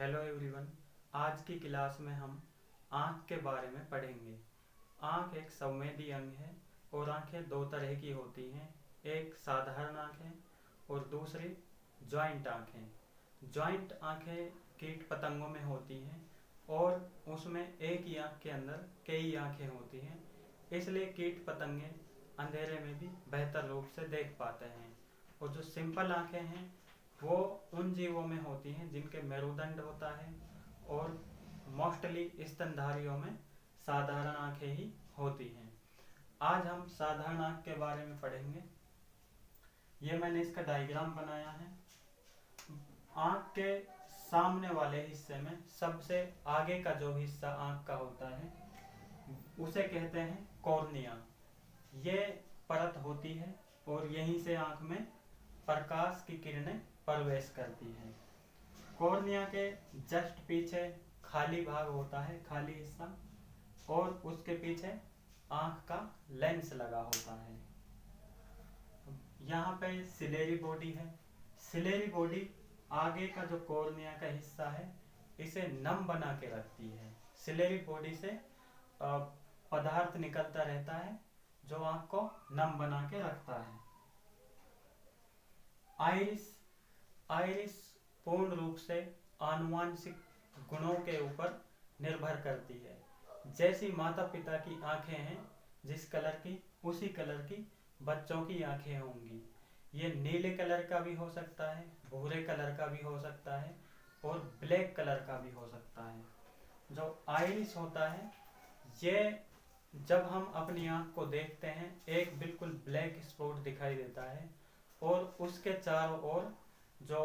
Hello everyone. आज की class में हम आँख के बारे में पढ़ेंगे। आँख एक संवेदी अंग है और आँखें दो तरह की होती हैं। एक साधारण आँखें और दूसरी जॉइंट आँखें। जॉइंट आँखें कीट पतंगों में होती हैं और उसमें एक ही आँख के अंदर कई आँखें होती हैं, इसलिए कीट पतंगे अंधेरे में भी बेहतर रूप से देख पाते हैं। और जो सिंपल आँखें हैं वो उन जीवों में होती हैं जिनके मेरुदंड होता है और मोस्टली स्तनधारियों में साधारण आंखें ही होती हैं। आज हम साधारण आंख के बारे में पढ़ेंगे। ये मैंने इसका डायग्राम बनाया है। आंख के सामने वाले हिस्से में सबसे आगे का जो हिस्सा आंख का होता है उसे कहते हैं कॉर्निया। ये परत होती है और यहीं से आंख में प्रकाश की किरणें प्रवेश करती हैं। कॉर्निया के जस्ट पीछे खाली भाग होता है, खाली हिस्सा, और उसके पीछे आंख का लेंस लगा होता है। यहाँ पे सिलेरी बॉडी है। सिलेरी बॉडी आगे का जो कॉर्निया का हिस्सा है इसे नम बना के रखती है। सिलेरी बॉडी से पदार्थ निकलता रहता है जो आंख को नम बना के रखता है। आइरिस पूर्ण रूप से आनुवांशिक गुणों के ऊपर निर्भर करती है। जैसी माता पिता की आंखें हैं जिस कलर की, उसी कलर की बच्चों की आंखें होंगी। ये नीले कलर का भी हो सकता है, भूरे कलर का भी हो सकता है और ब्लैक कलर का भी हो सकता है। जो आइरिस होता है ये जब हम अपनी आंख को देखते हैं एक बिल्कुल ब्लैक स्पॉट दिखाई देता है और उसके चारों ओर जो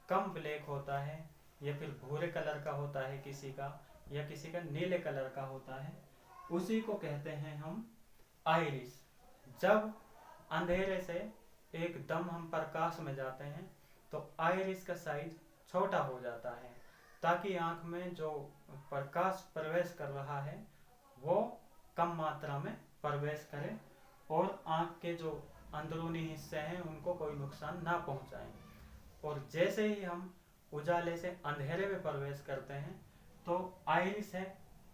कम ब्लैक होता है या फिर भूरे कलर का होता है किसी का, या किसी का नीले कलर का होता है, उसी को कहते हैं हम आइरिस। जब अंधेरे से एकदम हम प्रकाश में जाते हैं तो आइरिस का साइज छोटा हो जाता है ताकि आंख में जो प्रकाश प्रवेश कर रहा है वो कम मात्रा में प्रवेश करे और आंख के जो अंदरूनी हिस्से हैं उनको कोई नुकसान ना पहुंचाएं। और जैसे ही हम उजाले से अंधेरे में प्रवेश करते हैं तो आइरिस है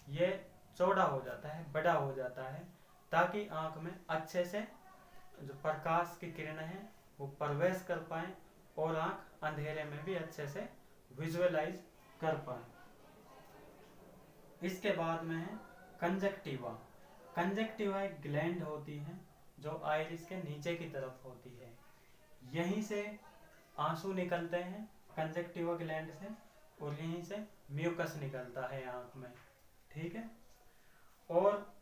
ये चौड़ा हो जाता है, बड़ा हो जाता है, ताकि आंख में अच्छे से जो प्रकाश की किरणें हैं वो प्रवेश कर पाए और आंख अंधेरे में भी अच्छे से विजुअलाइज कर पाए। इसके बाद में है कंजक्टिवा। कंजक्टिवा एक ग्लैंड होती है जो आइरिस के नीचे की तरफ होती है। यहीं से आंसू निकलते हैं कंजक्टिवा ग्लैंड से और यहीं से म्यूकस निकलता है आंख में, ठीक है। और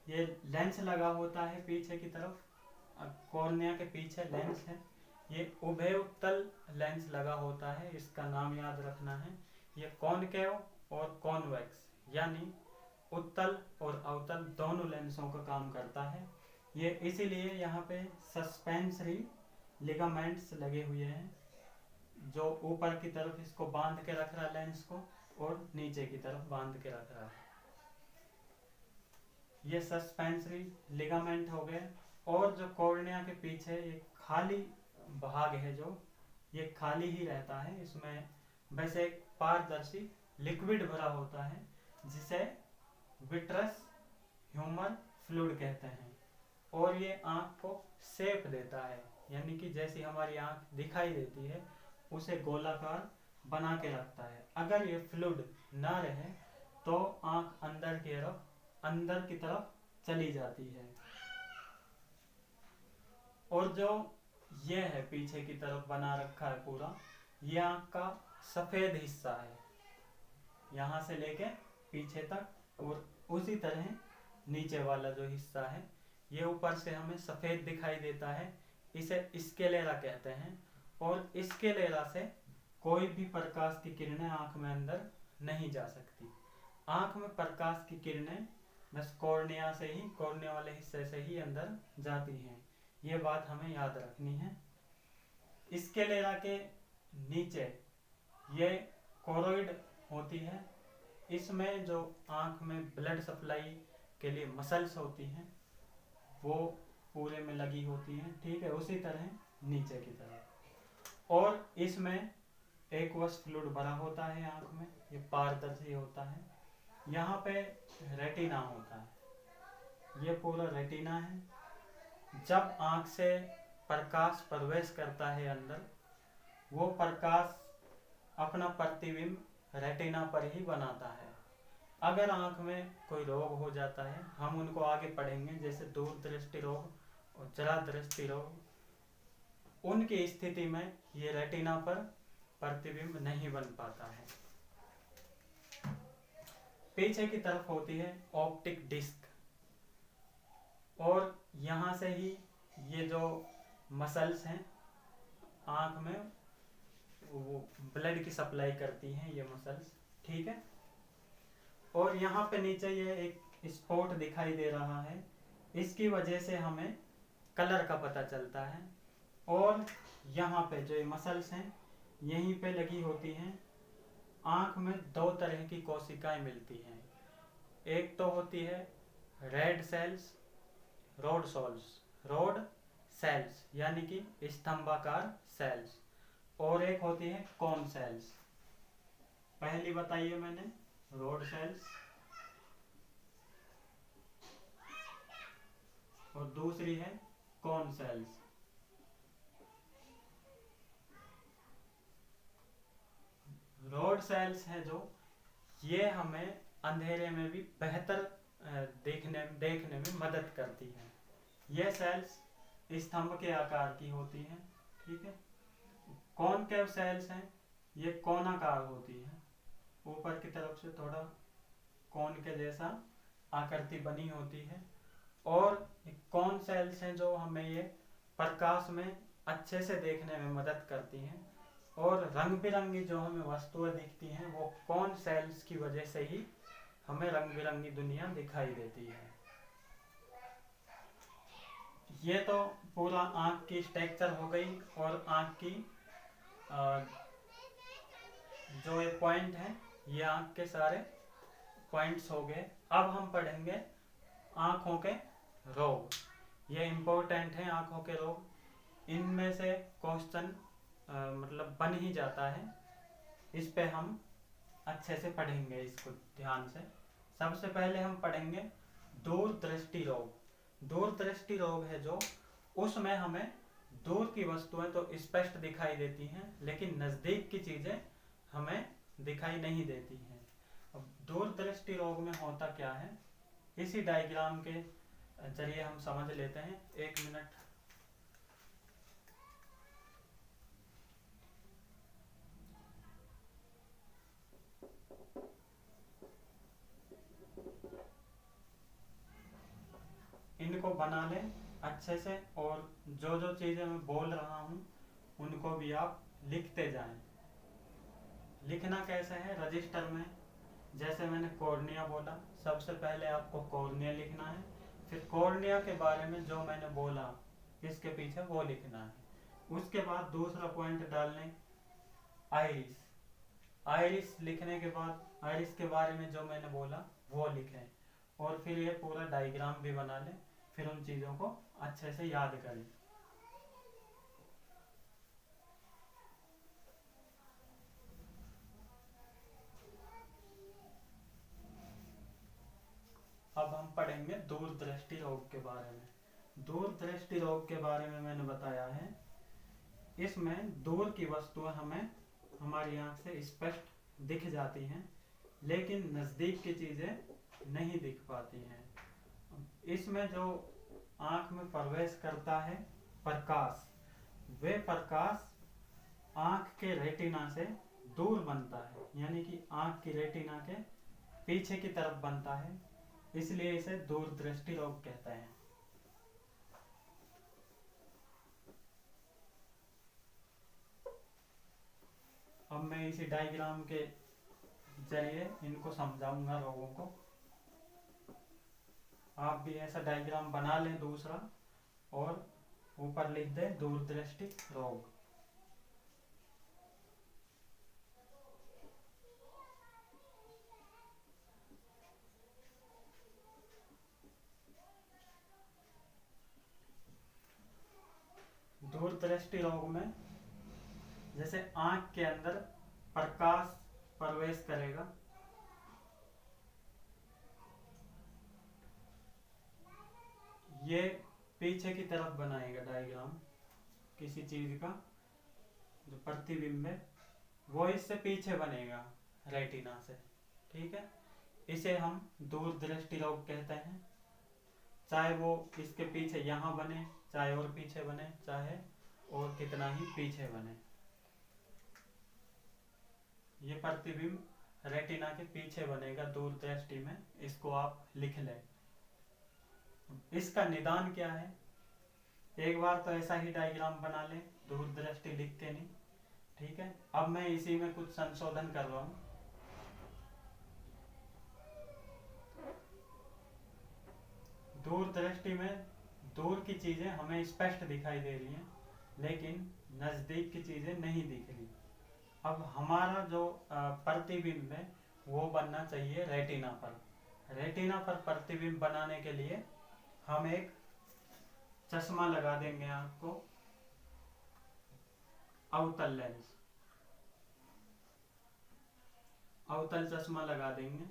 ये लेंस लगा होता है पीछे की तरफ, कॉर्निया के पीछे लेंस है। ये उभय उत्तल लेंस लगा होता है, इसका नाम याद रखना है। ये कॉनकेव और कॉन्वेक्स यानी उत्तल और अवतल दोनों लेंसों का काम करता है। ये इसीलिए यहाँ पे सस्पेंसरी लिगामेंट्स लगे हुए हैं जो ऊपर की तरफ इसको बांध के रख रहा है लेंस को, और नीचे की तरफ बांध के रख रहा है। ये सस्पेंसरी लिगामेंट हो गए। और जो कॉर्निया के पीछे एक खाली भाग है जो ये खाली ही रहता है, इसमें वैसे एक पारदर्शी लिक्विड भरा होता है जिसे विट्रस ह्यूमर फ्लूइड कहते हैं। और ये आंख को शेप देता है, यानी कि जैसी हमारी आंख दिखाई देती है उसे गोलाकार बना के रखता है। अगर ये फ्लूइड ना रहे तो आंख अंदर की तरफ चली जाती है। और जो ये है पीछे की तरफ बना रखा है पूरा, ये आंख का सफेद हिस्सा है यहाँ से लेके पीछे तक, और उसी तरह नीचे वाला जो हिस्सा है ये ऊपर से हमें सफेद दिखाई देता है, इसे स्क्लेरा कहते हैं। और स्क्लेरा से कोई भी प्रकाश की किरणें आंख में अंदर नहीं जा सकती। आंख में प्रकाश की किरणें बस कॉर्निया से ही, कॉर्निया वाले हिस्से से ही अंदर जाती हैं। ये बात हमें याद रखनी है। स्क्लेरा के नीचे ये कोरोइड होती है। इसमें जो आंख में ब्लड सप्लाई के लिए मसल्स होती हैं वो पूरे में लगी होती हैं, ठीक है, उसी तरह नीचे की तरफ। और इसमें एक्वस फ्लूइड भरा होता है आँख में, ये पारदर्शी होता है। यहाँ पे रेटिना होता है, ये पूरा रेटिना है। जब आँख से प्रकाश प्रवेश करता है अंदर, वो प्रकाश अपना प्रतिबिंब रेटिना पर ही बनाता है। अगर आँख में कोई रोग हो जाता है, हम उनको आगे पढ़ेंगे, जैसे दूर दृष्टि रोग और जरा दृष्टि रोग, उनकी स्थिति में ये रेटिना पर प्रतिबिंब नहीं बन पाता है। पीछे की तरफ होती है ऑप्टिक डिस्क, और यहाँ से ही ये जो मसल्स हैं आँख में, वो ब्लड की सप्लाई करती हैं ये मसल्स, ठीक है। और यहाँ पे नीचे ये एक स्पॉट दिखाई दे रहा है, इसकी वजह से हमें कलर का पता चलता है। और यहाँ पे जो ये मसल्स हैं यहीं पे लगी होती हैं। आँख में दो तरह की कोशिकाएं मिलती हैं, एक तो होती है रेड सेल्स, रोड सेल्स यानी कि स्तंभाकार सेल्स, और एक होती है कॉन सेल्स। पहली बताइए मैंने, रोड सेल्स, और दूसरी है कॉन सेल्स। रोड सेल्स है जो, ये हमें अंधेरे में भी बेहतर देखने में मदद करती है। ये सेल्स स्तंभ के आकार की होती हैं, ठीक है। कॉनकेव सेल्स हैं, ये कोनाकार होती है, ऊपर की तरफ से थोड़ा कोन के जैसा आकृति बनी होती है। और कॉन सेल्स हैं जो हमें ये प्रकाश में अच्छे से देखने में मदद करती हैं, और रंग बिरंगी जो हमें वस्तुएं दिखती हैं वो कॉन सेल्स की वजह से ही हमें रंग बिरंगी दुनिया दिखाई देती है। ये तो पूरा आँख की स्ट्रक्चर हो गई, और आँख की जो ये पॉइंट है, ये आँख के सारे पॉइंट्स हो गए। अब हम पढ़ेंगे आँखों के रोग। ये इम्पोर्टेंट है आँखों के रोग, इनमें से क्वेश्चन मतलब बन ही जाता है, इस पे हम अच्छे से पढ़ेंगे, इसको ध्यान से। सबसे पहले हम पढ़ेंगे दूर दृष्टि रोग। दूर दृष्टि रोग है जो, उसमें हमें दूर की वस्तुएं तो स्पष्ट दिखाई देती हैं, लेकिन नज़दीक की चीज़ें हमें दिखाई नहीं देती हैं। अब दूर दृष्टि रोग में होता क्या है, इसी डायग्राम के जरिए हम समझ लेते हैं। एक मिनट। इनको बना लें अच्छे से, और जो जो चीज़ें मैं बोल रहा हूँ उनको भी आप लिखते जाएं। लिखना कैसे है, रजिस्टर में। जैसे मैंने कॉर्निया बोला, सबसे पहले आपको कॉर्निया लिखना है, फिर कॉर्निया के बारे में जो मैंने बोला इसके पीछे वो लिखना है। उसके बाद दूसरा पॉइंट डालने आइरिस। आइरिस लिखने के बाद आइरिस के बारे में जो मैंने बोला वो लिखें, और फिर ये पूरा डायग्राम भी बना लें, फिर उन चीज़ों को अच्छे से याद करें। अब हम पढ़ेंगे दूर दृष्टि रोग के बारे में। दूर दृष्टि रोग के बारे में मैंने बताया है, इसमें दूर की वस्तुएं हमें हमारी आंख से स्पष्ट दिख जाती हैं, लेकिन नज़दीक की चीज़ें नहीं दिख पाती हैं। इसमें जो आंख में प्रवेश करता है प्रकाश, वे प्रकाश आंख के रेटिना से दूर बनता है, यानी कि आंख की रेटिना के पीछे की तरफ बनता है, इसलिए इसे दूर दृष्टि रोग कहते हैं। अब मैं इसी डायग्राम के जरिए इनको समझाऊंगा रोगों को। आप भी ऐसा डायग्राम बना लें दूसरा, और ऊपर लिख दें दूर दृष्टि रोग। दूर दृष्टि रोग में जैसे आंख के अंदर प्रकाश प्रवेश करेगा, ये पीछे की तरफ बनाएगा डायग्राम किसी चीज का, जो प्रतिबिंब है वो इससे पीछे बनेगा रेटिना से। ठीक है, इसे हम दूरदृष्टि रोग कहते हैं। चाहे वो इसके पीछे यहाँ बने, चाहे और पीछे बने, चाहे और कितना ही पीछे बने, ये प्रतिबिंब रेटिना के पीछे बनेगा दूरदृष्टि में। इसको आप लिख लें। इसका निदान क्या है, एक बार तो ऐसा ही डायग्राम बना लें, दूरदृष्टि लिख के नहीं। ठीक है, अब मैं इसी में कुछ संशोधन कर रहा हूं। दूरदृष्टि में दूर की चीजें हमें स्पष्ट दिखाई दे रही हैं, लेकिन नजदीक की चीजें नहीं दिख रही। अब हमारा जो प्रतिबिंब है वो बनना चाहिए रेटिना पर। रेटिना पर प्रतिबिंब बनाने के लिए हम एक चश्मा लगा देंगे आपको, अवतल लेंस, अवतल चश्मा लगा देंगे।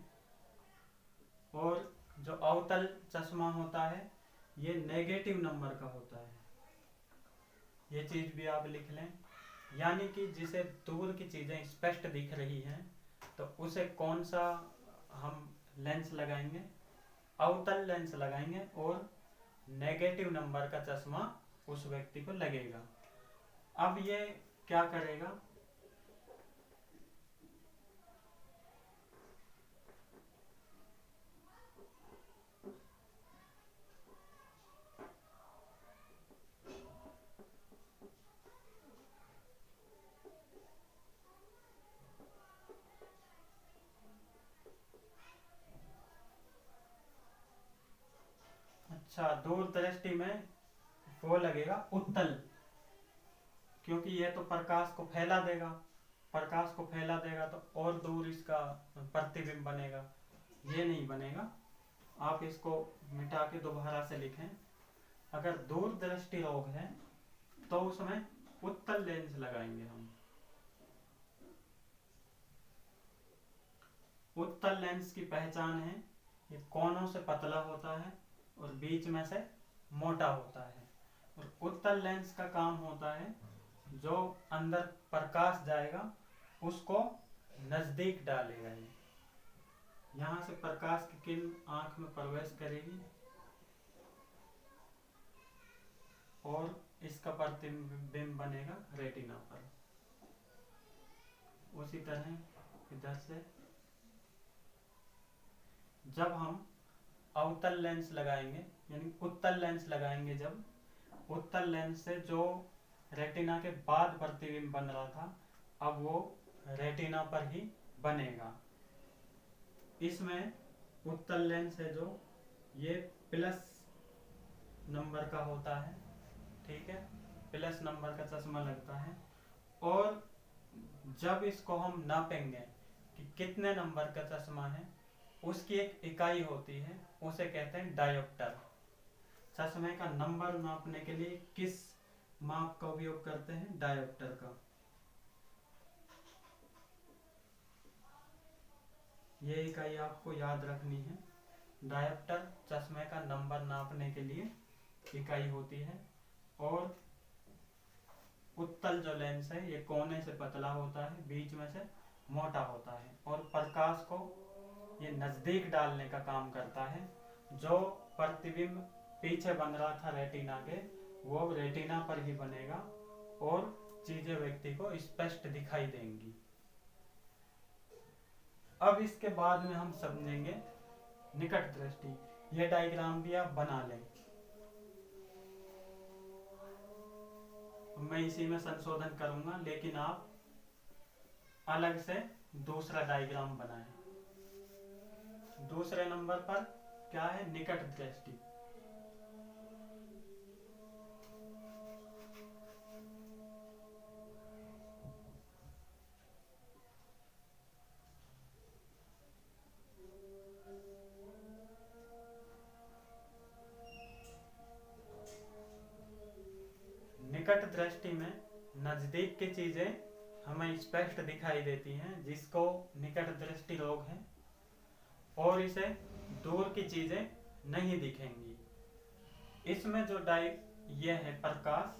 और जो अवतल चश्मा होता है ये नेगेटिव नंबर का होता है, ये चीज भी आप लिख लें। यानी कि जिसे दूर की चीजें स्पष्ट दिख रही हैं तो उसे कौन सा हम लेंस लगाएंगे, अवतल लेंस लगाएंगे, और नेगेटिव नंबर का चश्मा उस व्यक्ति को लगेगा। अब ये क्या करेगा, अच्छा दूरदृष्टि में वो लगेगा उत्तल, क्योंकि ये तो प्रकाश को फैला देगा, प्रकाश को फैला देगा तो और दूर इसका प्रतिबिंब बनेगा, ये नहीं बनेगा। आप इसको मिटा के दोबारा से लिखें। अगर दूरदृष्टि रोग है तो उसमें उत्तल लेंस लगाएंगे हम। उत्तल लेंस की पहचान है, ये कोनों से पतला होता है और बीच में से मोटा होता है। और उत्तल लेंस का काम होता है जो अंदर प्रकाश जाएगा उसको नजदीक डालेगा। ये यहाँ से प्रकाश की किरण आंख में प्रवेश करेगी और इसका प्रतिबिंब बनेगा रेटिना पर। उसी तरह इधर से जब हम अवतल लेंस लगाएंगे यानी उत्तल लेंस लगाएंगे, जब उत्तल लेंस से जो रेटिना के बाद प्रतिबिंब बन रहा था अब वो रेटिना पर ही बनेगा। इसमें उत्तल लेंस है जो ये प्लस नंबर का होता है। ठीक है, प्लस नंबर का चश्मा लगता है। और जब इसको हम नापेंगे कि कितने नंबर का चश्मा है, उसकी एक इकाई होती है, उसे कहते हैं डायोप्टर। चश्मे का नंबर नापने के लिए किस माप का उपयोग करते हैं, डायोप्टर का। ये इकाई आपको याद रखनी है। डायोप्टर चश्मे का नंबर नापने के लिए इकाई होती है। और उत्तल जो लेंस है ये कोने से पतला होता है, बीच में से मोटा होता है और प्रकाश को ये नजदीक डालने का काम करता है। जो प्रतिबिंब पीछे बन रहा था रेटिना के, वो रेटिना पर ही बनेगा और चीजें व्यक्ति को स्पष्ट दिखाई देंगी। अब इसके बाद में हम समझेंगे निकट दृष्टि। यह डायग्राम भी आप बना लें, मैं इसी में संशोधन करूंगा, लेकिन आप अलग से दूसरा डायग्राम बनाएं। दूसरे नंबर पर क्या है, निकट दृष्टि। निकट दृष्टि में नजदीक की चीजें हमें स्पष्ट दिखाई देती हैं, जिसको निकट दृष्टि रोग है, और इसे दूर की चीजें नहीं दिखेंगी। इसमें जो ये है प्रकाश,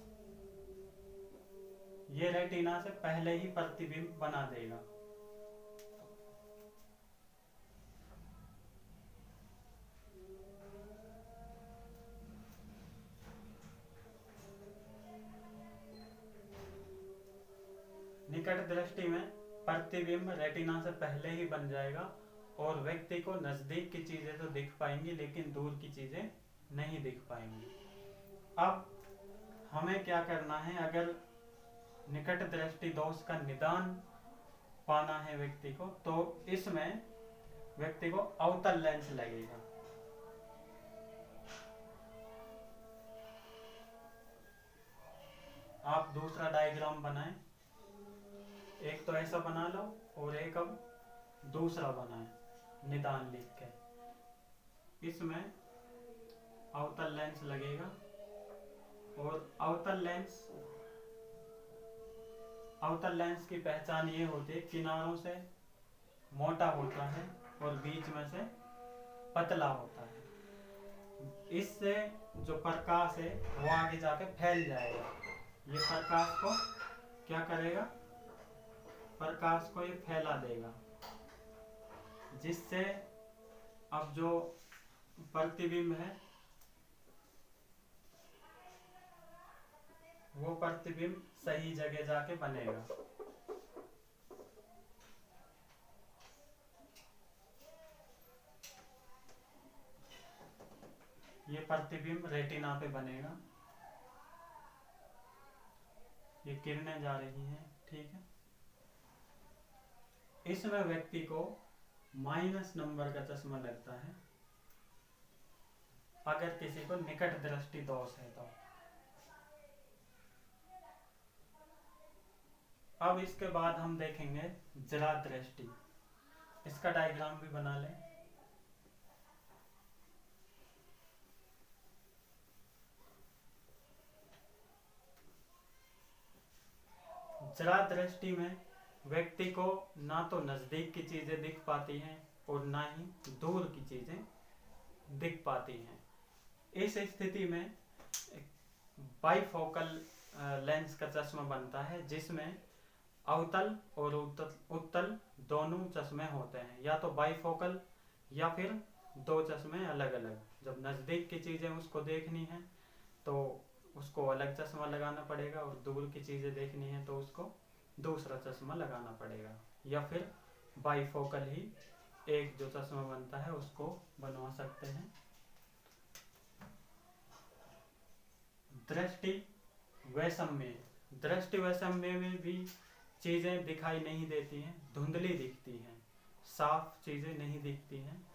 ये रेटिना से पहले ही प्रतिबिंब बना देगा। निकट दृष्टि में प्रतिबिंब रेटिना से पहले ही बन जाएगा, और व्यक्ति को नजदीक की चीजें तो दिख पाएंगी, लेकिन दूर की चीजें नहीं दिख पाएंगी। अब हमें क्या करना है, अगर निकट दृष्टि दोष का निदान पाना है व्यक्ति को, तो इसमें व्यक्ति को अवतल लेंस लगेगा। आप दूसरा डायग्राम बनाएं, एक तो ऐसा बना लो और एक अब दूसरा बनाएं निदान लिख के। इसमें अवतल लेंस लगेगा, और अवतल लेंस की पहचान ये होती है, किनारों से मोटा होता है और बीच में से पतला होता है। इससे जो प्रकाश है वो आगे जाके फैल जाएगा। ये प्रकाश को क्या करेगा, प्रकाश को ये फैला देगा, जिससे अब जो प्रतिबिंब है वो प्रतिबिंब सही जगह जाके बनेगा। ये प्रतिबिंब रेटिना पे बनेगा। ये किरणें जा रही हैं, ठीक है। इसमें व्यक्ति को माइनस नंबर का चश्मा लगता है, अगर किसी को निकट दृष्टि दोष है तो। अब इसके बाद हम देखेंगे जरा दृष्टि। इसका डायग्राम भी बना लें। जरा दृष्टि में व्यक्ति को ना तो नजदीक की चीजें दिख पाती हैं और ना ही दूर की चीजें दिख पाती हैं। इस स्थिति में बाइफोकल लेंस का चश्मा बनता है, जिसमें अवतल और उत्तल दोनों चश्मे होते हैं, या तो बाइफोकल या फिर दो चश्मे अलग अलग। जब नजदीक की चीजें उसको देखनी है तो उसको अलग चश्मा लगाना पड़ेगा, और दूर की चीजें देखनी है तो उसको दूसरा चश्मा लगाना पड़ेगा, या फिर बाइफोकल ही एक जो चश्मा बनता है उसको बनवा सकते हैं। दृष्टि वैषम्य, दृष्टि वैषम्य में भी चीजें दिखाई नहीं देती हैं, धुंधली दिखती हैं, साफ चीजें नहीं दिखती हैं।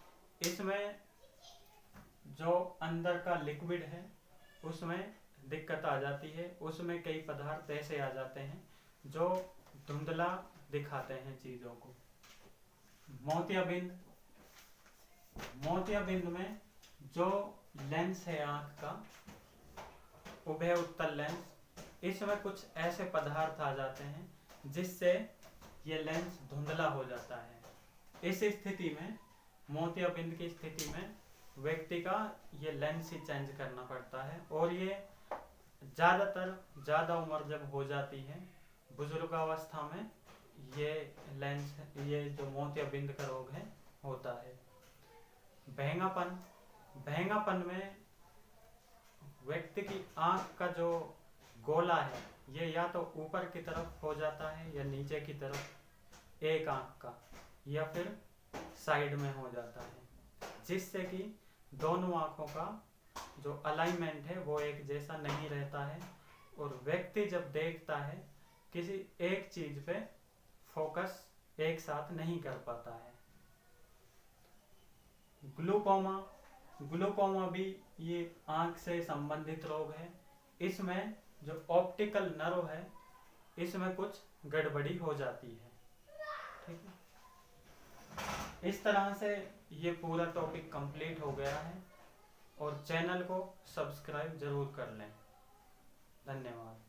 इसमें जो अंदर का लिक्विड है उसमें दिक्कत आ जाती है, उसमें कई पदार्थ ऐसे आ जाते हैं जो धुंधला दिखाते हैं चीजों को। मोतियाबिंद, मोतियाबिंद में जो लेंस है आंख का, उभय उत्तल लेंस, इसमें कुछ ऐसे पदार्थ आ जाते हैं जिससे ये लेंस धुंधला हो जाता है। इस स्थिति में, मोतियाबिंद की स्थिति में, व्यक्ति का ये लेंस ही चेंज करना पड़ता है, और ये ज्यादा उम्र जब हो जाती है, बुजुर्गावस्था में, ये लेंस, ये जो मोतियाबिंद का रोग है होता है। भेंगापन, भेंगापन में व्यक्ति की आंख का जो गोला है ये या तो ऊपर की तरफ हो जाता है या नीचे की तरफ एक आंख का, या फिर साइड में हो जाता है, जिससे कि दोनों आंखों का जो अलाइनमेंट है वो एक जैसा नहीं रहता है, और व्यक्ति जब देखता है किसी एक चीज पे फोकस एक साथ नहीं कर पाता है। ग्लूकोमा, ग्लूकोमा भी ये आंख से संबंधित रोग है। इसमें जो ऑप्टिकल नर्व है इसमें कुछ गड़बड़ी हो जाती है, ठीक है। इस तरह से ये पूरा टॉपिक कंप्लीट हो गया है, और चैनल को सब्सक्राइब जरूर कर लें। धन्यवाद।